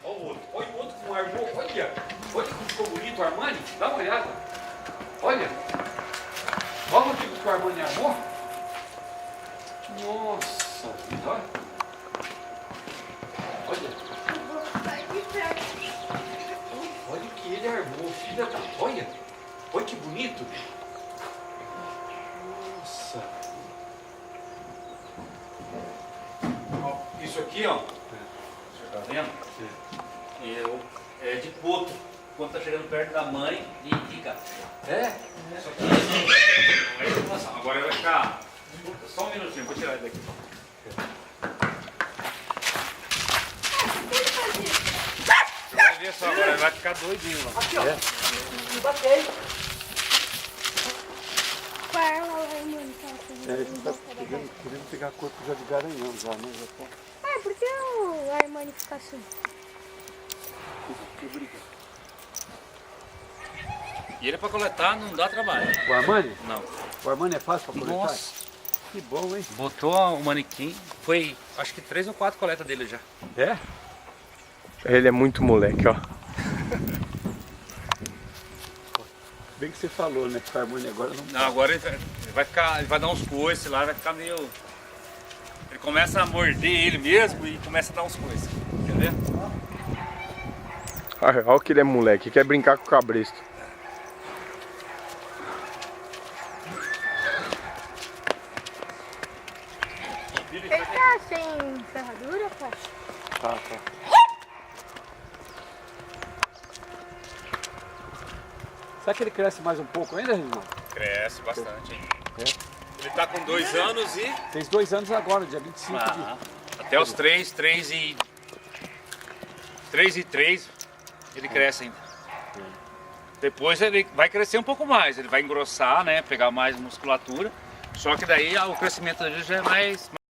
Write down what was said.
Olha o outro. Olha o outro com armou. Olha. Olha como ficou bonito o Armani. Dá uma olhada. Olha. Olha o tipo que o Armani armou. Nossa vida, olha. Olha. Olha o que ele armou, filha da... Olha. Olha que bonito. Nossa. Ó, isso aqui, ó. Você tá vendo? É de potro. Quando tá chegando perto da mãe e fica. É? Só que agora vai ficar. Só um minutinho, vou tirar ele daqui. Vai ver só, agora vai ficar doidinho lá. Aqui, ó. Me batei. Ele tá querendo pegar corpo já de garanhão já, né? Já tá. Por que o Armani fica assim? Que briga. E ele pra coletar não dá trabalho. O Armani? Não. O Armani é fácil pra coletar? Nossa. Que bom, hein? Botou o manequim, foi acho que 3 ou 4 coletas dele já. É? Ele é muito moleque, ó. Bem que você falou, né? Que o Armani agora não... Não, agora ele vai ficar, ele vai dar uns coices lá, vai ficar meio... Ele começa a morder ele mesmo e começa a dar uns coices, entendeu? Olha o que ele é moleque, quer brincar com o cabresto. Ele tá sem ferradura, pai? Tá. Será que ele cresce mais um pouco ainda, irmão? Cresce bastante, hein? É. Ele tá com 2 anos e... Fez 2 anos agora, dia 25 até os 3 e 3, ele cresce ainda. Depois ele vai crescer um pouco mais, ele vai engrossar, né? Pegar mais musculatura. Só que daí o crescimento dele já é mais